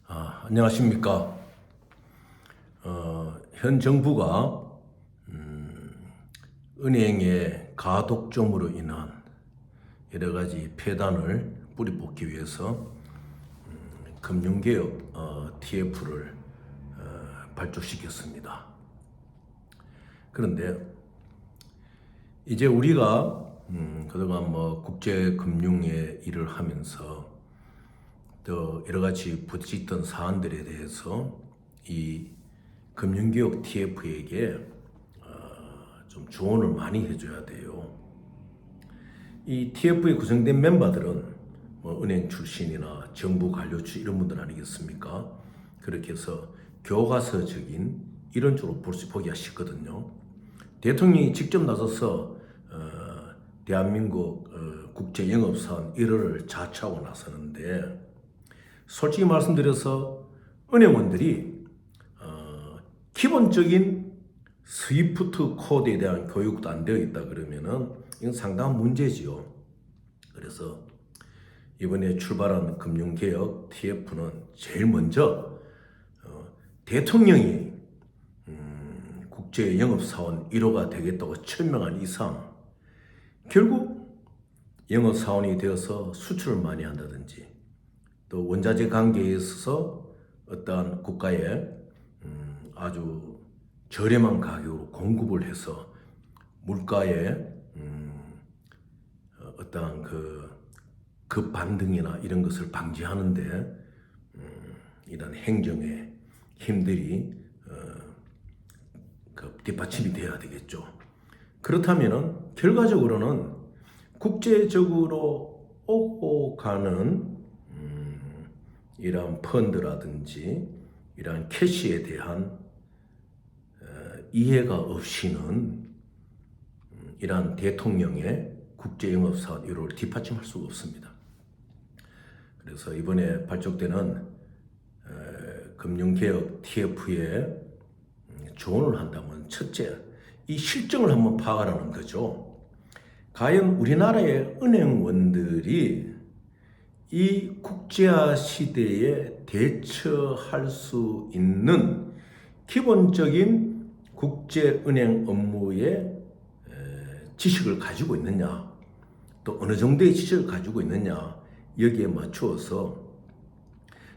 안녕하십니까. 현 정부가 은행의 가독점으로 인한 여러 가지 폐단을 뿌리 뽑기 위해서 금융개혁 TF를 발족시켰습니다. 그런데 이제 우리가 그동안 국제금융의 일을 하면서 또 여러 가지 부딪혔던 사안들에 대해서 이 금융개혁 TF에게 좀 조언을 많이 해줘야 돼요. 이 TF에 구성된 멤버들은 은행 출신이나 정부 관료 출신 이런 분들 아니겠습니까? 그렇게 해서 교과서적인 이런 쪽으로 보기가 쉽거든요. 대통령이 직접 나서서 대한민국 국제영업사원 1호를 자처하고 나서는데 솔직히 말씀드려서 은행원들이 기본적인 스위프트 코드에 대한 교육도 안 되어 있다 그러면은 이건 상당한 문제지요. 그래서 이번에 출발한 금융개혁 TF는 제일 먼저 대통령이 국제영업사원 1호가 되겠다고 천명한 이상 결국 영업사원이 되어서 수출을 많이 한다든지 또 원자재 관계에 있어서 어떠한 국가에 아주 저렴한 가격으로 공급을 해서 물가에 어떠한 그 반등이나 이런 것을 방지하는데 이런 행정의 힘들이 뒷받침이 돼야 되겠죠. 그렇다면은 결과적으로는 국제적으로 오고 가는 이러한 펀드라든지 이러한 캐시에 대한 이해가 없이는 이러한 대통령의 국제영업사원 1호를 뒷받침할 수가 없습니다. 그래서 이번에 발족되는 금융개혁 TF에 조언을 한다면 첫째, 이 실정을 한번 파악하라는 거죠. 과연 우리나라의 은행원들이 이 국제화 시대에 대처할 수 있는 기본적인 국제은행 업무의 지식을 가지고 있느냐, 또 어느 정도의 지식을 가지고 있느냐, 여기에 맞추어서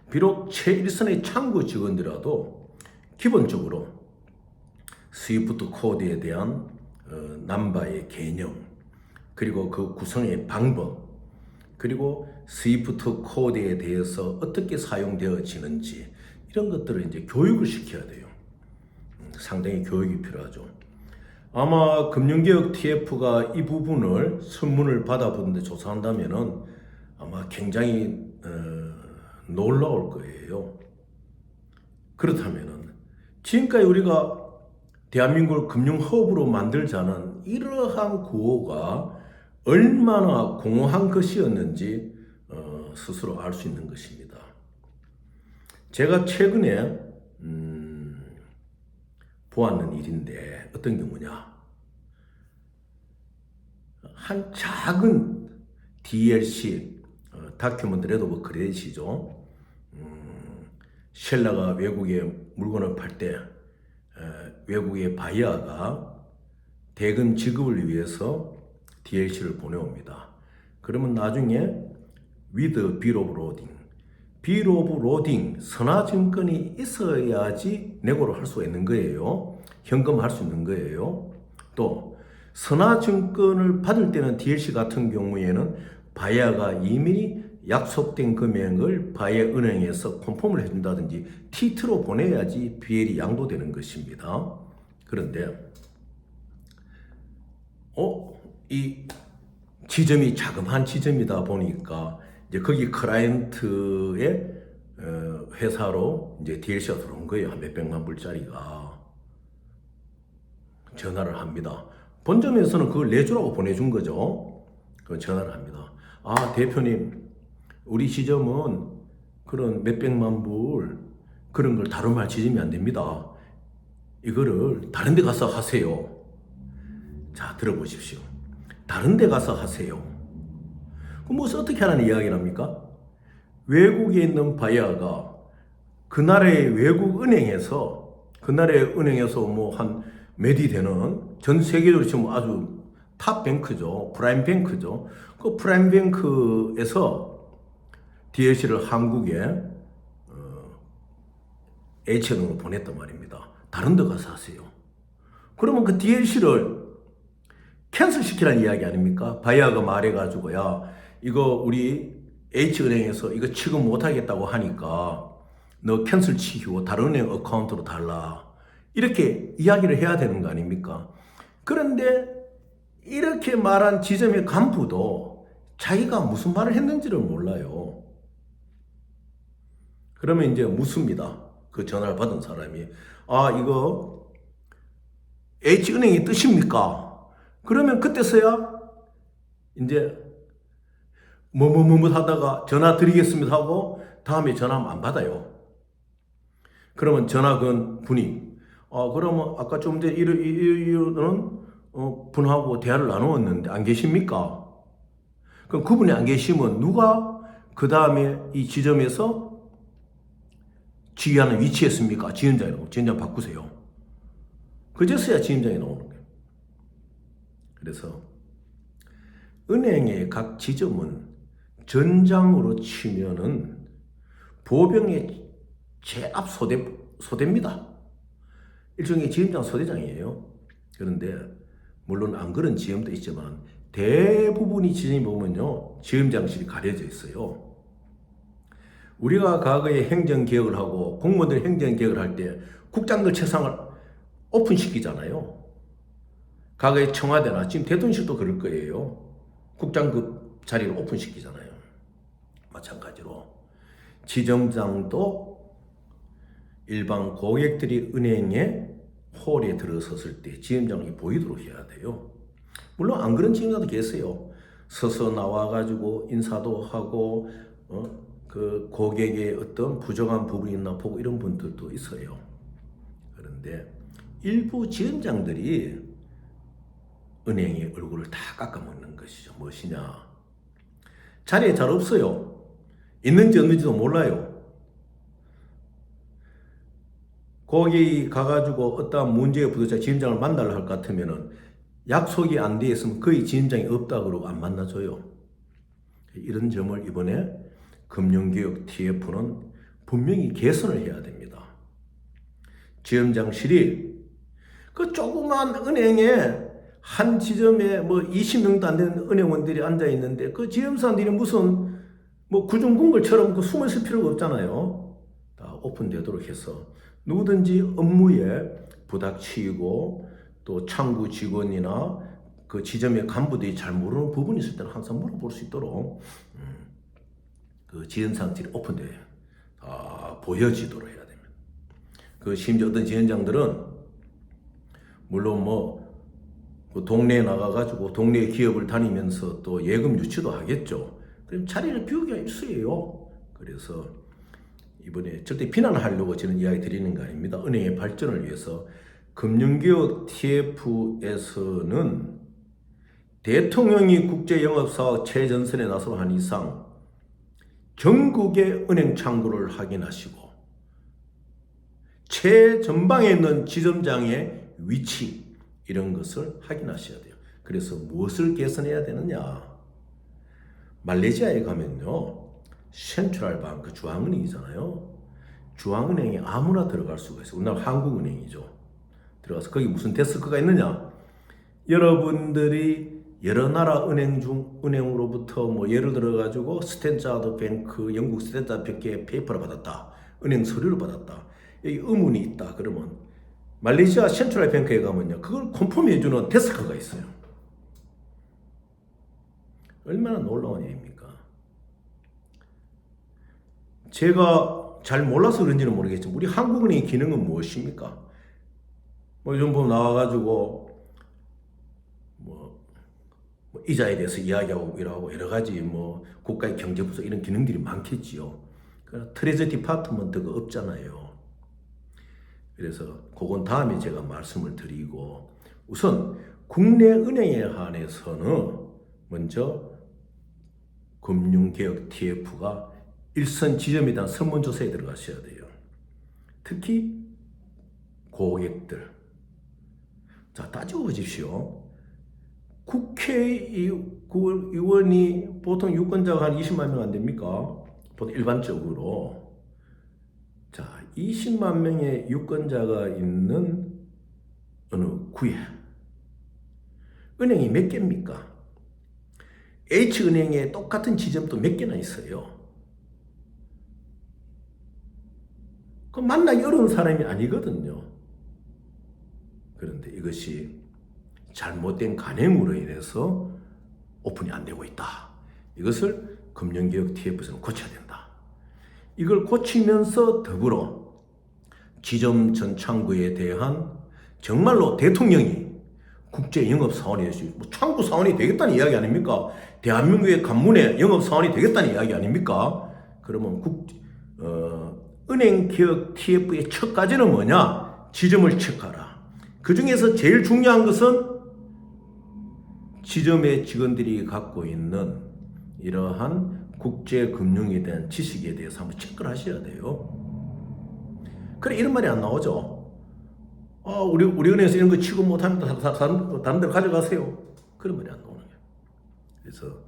비록 최일선의 창구 직원들이라도 기본적으로 스위프트 코드에 대한 남바의 개념, 그리고 그 구성의 방법, 그리고 스위프트 코드에 대해서 어떻게 사용되어지는지 이런 것들을 이제 교육을 시켜야 돼요. 상당히 교육이 필요하죠. 아마 금융개혁 TF가 이 부분을 설문을 받아보는데 조사한다면은 아마 굉장히 놀라울 거예요. 그렇다면은 지금까지 우리가 대한민국을 금융허브로 만들자는 이러한 구호가 얼마나 공허한 것이었는지 스스로 알 수 있는 것입니다. 제가 최근에 보았는 일인데 어떤 경우냐, 한 작은 DLC 다큐멘터리 오브 크레딧이죠. 쉘러가 외국에 물건을 팔 때 외국의 바이어가 대금 지급을 위해서 DLC를 보내옵니다. 그러면 나중에 with bill of loading, bill of loading 선화증권이 있어야지 내고를 할 수 있는 거예요. 현금할 수 있는 거예요. 또 선화증권을 받을 때는 DLC 같은 경우에는 바이어가 이미 약속된 금액을 바이어 은행에서 컨펌을 해준다든지 티트로 보내야지 BL이 양도되는 것입니다. 그런데 이 지점이 자그마한 지점이다 보니까 이제 거기 클라이언트의 회사로 이제 DLC가 들어온 거예요. 한 몇백만 불짜리가. 전화를 합니다. 본점에서는 그걸 내주라고 보내준 거죠. 그 전화를 합니다. 대표님, 우리 지점은 그런 몇백만 불 그런 걸 다루말 지점이 안 됩니다. 이거를 다른 데 가서 하세요. 자, 들어보십시오. 다른 데 가서 하세요. 그럼 어떻게 하라는 이야기를 합니까? 외국에 있는 바이어가 그 나라의 은행에서 뭐 한 몇이 되는 전 세계적으로 지금 아주 탑 뱅크죠. 프라임 뱅크죠. 그 프라임 뱅크에서 DLC를 한국에 H은행으로 보냈단 말입니다. 다른 데 가서 하세요. 그러면 그 DLC를 캔슬 시키라는 이야기 아닙니까? 바이아가 말해가지고, 야, 이거 우리 H은행에서 이거 취급 못하겠다고 하니까 너 캔슬 시키고 다른 은행 어카운트로 달라. 이렇게 이야기를 해야 되는 거 아닙니까? 그런데 이렇게 말한 지점의 간부도 자기가 무슨 말을 했는지를 몰라요. 그러면 이제 묻습니다. 그 전화를 받은 사람이. 아, 이거 H은행이 뜻입니까? 그러면 그때서야 이제 하다가 전화 드리겠습니다 하고 다음에 전화하면 안 받아요. 그러면 전화 건 분이 그러면 아까 좀 전에 이런 분하고 대화를 나누었는데 안 계십니까? 그럼 그분이 안 계시면 누가 그 다음에 이 지점에서 지휘하는 위치했습니까? 지점장이라고. 지점장 바꾸세요. 그제서야 지점장이 나오는 거예요. 그래서 은행의 각 지점은 전장으로 치면은 보병의 제압 소대입니다. 일종의 지점장 소대장이에요. 그런데 물론 안 그런 지점도 있지만 대부분이 지점이 보면요, 지점장실이 가려져 있어요. 우리가 과거에 행정개혁을 하고 공무원들 행정개혁을 할 때 국장들 책상을 오픈시키잖아요. 과거에 청와대나 지금 대통령실도 그럴 거예요. 국장급 자리를 오픈시키잖아요. 마찬가지로 지점장도 일반 고객들이 은행에 홀에 들어섰을 때 지점장이 보이도록 해야 돼요. 물론 안 그런 지점장도 계세요. 서서 나와가지고 인사도 하고 그 고객의 어떤 부정한 부분이 있나 보고 이런 분들도 있어요. 그런데 일부 지점장들이 은행의 얼굴을 다 깎아먹는 것이죠. 무엇이냐? 자리에 잘 없어요. 있는지 없는지도 몰라요. 거기 가가지고 어떠한 문제에 부딪혀 지점장을 만나려 할 것 같으면은 약속이 안 돼 있으면 거의 지점장이 없다 그러고 안 만나줘요. 이런 점을 이번에 금융개혁 TF는 분명히 개선을 해야 됩니다. 지점장실이 그 조그만 은행에 한 지점에 뭐 20명도 안 되는 은행원들이 앉아 있는데 그 지점사들이 무슨 뭐 구중궁궐처럼 그 숨을 쉴 필요가 없잖아요. 다 오픈되도록 해서 누구든지 업무에 부닥치고 또 창구 직원이나 그 지점의 간부들이 잘 모르는 부분이 있을 때는 항상 물어볼 수 있도록 그 지점상들이 오픈돼요. 보여지도록 해야 됩니다. 그 심지어 어떤 지점장들은 물론 그 동네에 나가가지고 동네 기업을 다니면서 또 예금 유치도 하겠죠. 그럼 자리를 비우기가 일쑤예요. 그래서 이번에 절대 비난하려고 저는 이야기 드리는 거 아닙니다. 은행의 발전을 위해서 금융개혁 TF에서는 대통령이 국제영업사업 최전선에 나서한 이상 전국의 은행 창구를 확인하시고 최전방에 있는 지점장의 위치 이런 것을 확인하셔야 돼요. 그래서 무엇을 개선해야 되느냐? 말레이시아에 가면요, 센트럴뱅크 중앙은행이잖아요. 중앙은행에 아무나 들어갈 수가 있어요. 우리나라 한국은행이죠. 들어가서 거기 무슨 데스크가 있느냐? 여러분들이 여러 나라 은행으로부터 뭐 예를 들어 가지고 스탠다드 뱅크, 영국 스탠다드 뱅크의 페이퍼를 받았다. 은행 서류를 받았다. 여기 의문이 있다. 그러면 말레이시아 센트럴 뱅크에 가면요, 그걸 컨펌해주는 데스크가 있어요. 얼마나 놀라운 일입니까? 제가 잘 몰라서 그런지는 모르겠지만 우리 한국은행의 기능은 무엇입니까? 요즘 보면 나와가지고 이자에 대해서 이야기하고 이러고 여러 가지 국가의 경제부서 이런 기능들이 많겠지요. 트레저 디파트먼트가 없잖아요. 그래서 그건 다음에 제가 말씀을 드리고, 우선 국내 은행에 한해서는 먼저 금융개혁 TF가 일선 지점에 대한 설문조사에 들어가셔야 돼요. 특히 고객들. 자, 따지고 보십시오. 국회의원이 보통 유권자가 한 20만 명 안 됩니까? 보통 일반적으로. 자, 20만 명의 유권자가 있는 어느 구에 은행이 몇 개입니까? H은행에 똑같은 지점도 몇 개나 있어요. 그 만나기 어려운 사람이 아니거든요. 그런데 이것이 잘못된 관행으로 인해서 오픈이 안 되고 있다. 이것을 금융개혁 TF에서는 고쳐야 된다. 이걸 고치면서 더불어 지점 전창구에 대한 정말로 대통령이 국제 영업사원이 창구 사원이 되겠다는 이야기 아닙니까? 대한민국의 간문에 영업사원이 되겠다는 이야기 아닙니까? 그러면 은행개혁 TF의 첫 과제는 뭐냐? 지점을 체크하라. 그 중에서 제일 중요한 것은 지점의 직원들이 갖고 있는 이러한 국제금융에 대한 지식에 대해서 한번 체크를 하셔야 돼요. 그래, 이런 말이 안 나오죠. 우리 은행에서 이런 거 취급 못하면 다른 데로 가져가세요. 그런 말이 안 나오는 거예요. 그래서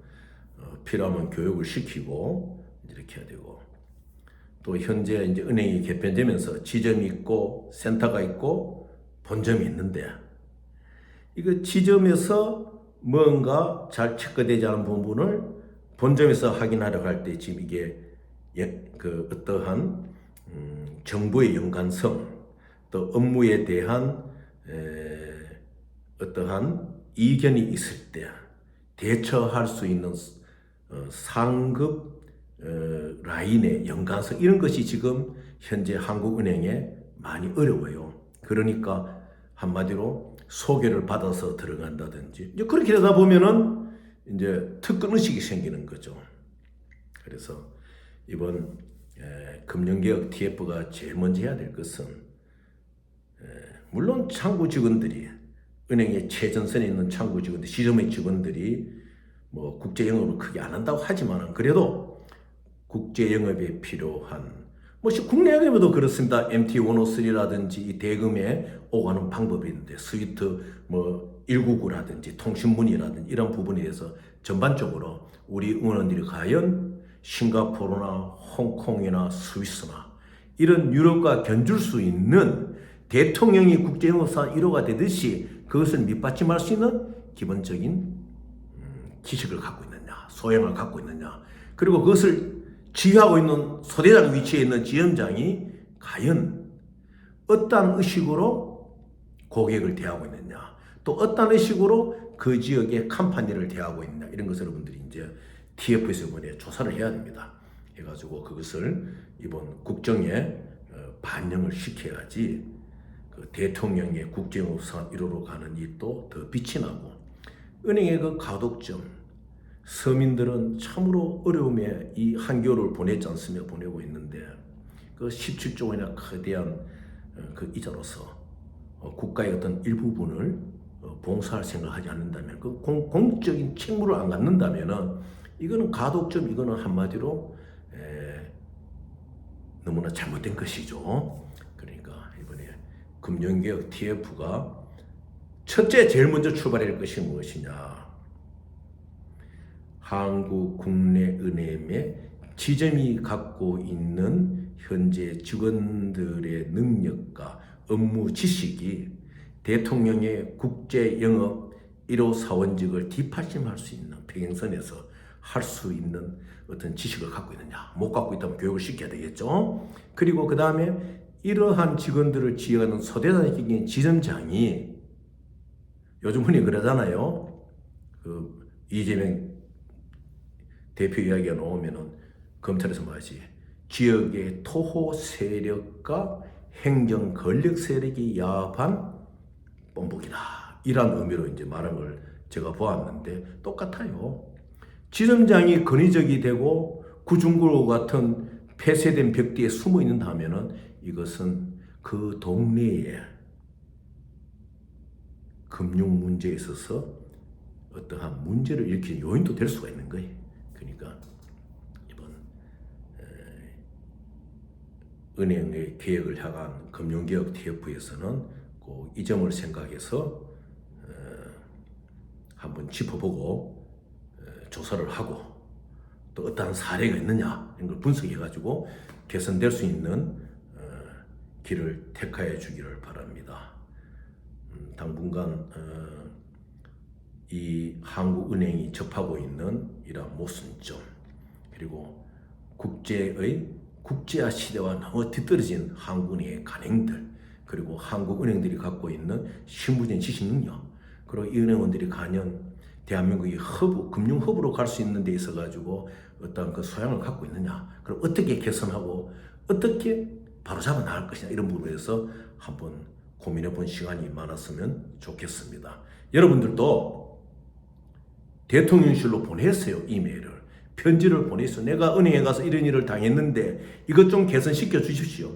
필요하면 교육을 시키고 이렇게 해야 되고, 또 현재 이제 은행이 개편되면서 지점이 있고 센터가 있고 본점이 있는데, 이거 지점에서 뭔가 잘 체크되지 않은 부분을 본점에서 확인하려고 할 때 지금 이게 그 어떠한 정보의 연관성, 또 업무에 대한 어떠한 이견이 있을 때 대처할 수 있는 상급 라인의 연관성, 이런 것이 지금 현재 한국은행에 많이 어려워요. 그러니까 한마디로 소개를 받아서 들어간다든지, 이제 그렇게 되다 보면은 이제 특권 의식이 생기는 거죠. 그래서 이번 금융개혁 TF가 제일 먼저 해야 될 것은, 물론 창구 직원들이, 은행의 최전선에 있는 창구 직원들, 시점의 직원들이 뭐 국제 영업을 크게 안 한다고 하지만은, 그래도 국제 영업에 필요한, 뭐 국내 영업에도 그렇습니다. MT103라든지 이 대금에 오가는 방법이 있는데, 스위트 뭐 199라든지 통신문이라든지 이런 부분에 대해서 전반적으로 우리 은원들이 과연 싱가포르나 홍콩이나 스위스나 이런 유럽과 견줄 수 있는, 대통령이 국제영업사 1호가 되듯이 그것을 밑받침할 수 있는 기본적인 지식을 갖고 있느냐, 소양을 갖고 있느냐, 그리고 그것을 지휘하고 있는 소대장 위치에 있는 지점장이 과연 어떠한 의식으로 고객을 대하고 있느냐, 또 어떠한 의식으로 그 지역의 컴퍼니를 대하고 있느냐, 이런 것을 여러분들이 이제 TF에서 이번에 조사를 해야 됩니다. 해가지고 그것을 이번 국정에 반영을 시켜야지 그 대통령의 국제영업사원 1호로 가는 일도 더 빛이 나고, 은행의 그 가독점, 서민들은 참으로 어려움에 이 한겨울을 보냈지 않습니까? 보내고 있는데, 그 17조 원이나 거대한 그 이자로서 국가의 어떤 일부분을 봉사할 생각을 하지 않는다면, 그 공적인 책무를 안 갖는다면은, 이거는 가독점, 이거는 한마디로 너무나 잘못된 것이죠. 그러니까 이번에 금융개혁 TF가 첫째 제일 먼저 출발할 것이 무엇이냐? 한국 국내은행의 지점이 갖고 있는 현재 직원들의 능력과 업무 지식이 대통령의 국제영업 1호 사원직을 뒷받침할 수 있는 평행선에서 할 수 있는 어떤 지식을 갖고 있느냐, 못 갖고 있다면 교육을 시켜야 되겠죠. 그리고 그 다음에 이러한 직원들을 지휘하는 소대장의 지점장이, 요즘 흔히 그러잖아요. 그 이재명 대표 이야기가 나오면은 검찰에서 말하지, 지역의 토호 세력과 행정 권력 세력이 야합한 본보기다, 이런 의미로 이제 말한 걸 제가 보았는데, 똑같아요. 지점장이 권위적이 되고 구중구로 같은 폐쇄된 벽 뒤에 숨어 있는다면은, 이것은 그 동네에 금융 문제에 있어서 어떠한 문제를 일으키는 요인도 될 수가 있는 거예요. 그러니까 이번 은행의 개혁을 향한 금융개혁 TF에서는 꼭 이 점을 생각해서 한번 짚어보고 조사를 하고 또 어떠한 사례가 있느냐 이런 걸 분석해가지고 개선될 수 있는 길을 택하여 주기를 바랍니다. 당분간 이 한국은행이 접하고 있는 이러한 모순점 그리고 국제화 시대와 너무 뒤떨어진 한국은행의 간행들 그리고 한국은행들이 갖고 있는 실무적인 지식 능력 그리고 이 은행원들이 과연 대한민국이 금융 허브로 갈 수 있는 데 있어 가지고 어떤 그 소양을 갖고 있느냐 그럼 어떻게 개선하고 어떻게 바로잡아 나갈 것이냐 이런 부분에 대해서 한번 고민해 본 시간이 많았으면 좋겠습니다. 여러분들도 대통령실로 보냈어요. 이메일을 편지를 보냈어요. 내가 은행에 가서 이런 일을 당했는데 이것 좀 개선시켜 주십시오.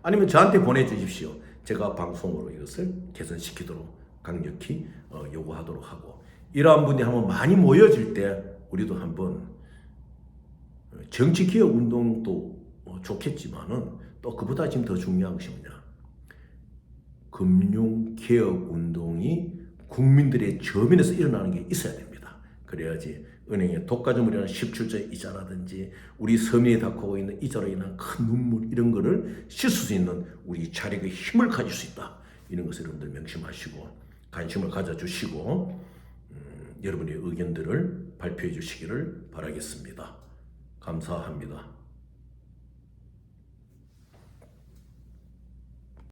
아니면 저한테 보내주십시오. 제가 방송으로 이것을 개선시키도록 강력히 요구하도록 하고 이러한 분이 한번 많이 모여질 때 우리도 한번 정치개혁 운동도 좋겠지만은 또 그보다 지금 더 중요한 것이 뭐냐 금융개혁 운동이 국민들의 저면에서 일어나는 게 있어야 됩니다. 그래야지 은행의 독과점으로 인한 17조의 이자라든지 우리 서민이 겪고 있는 이자로 인한 큰 눈물 이런 거를 씻을 수 있는 우리 자력의 힘을 가질 수 있다. 이런 것을 여러분들 명심하시고 관심을 가져주시고 여러분의 의견들을 발표해 주시기를 바라겠습니다. 감사합니다.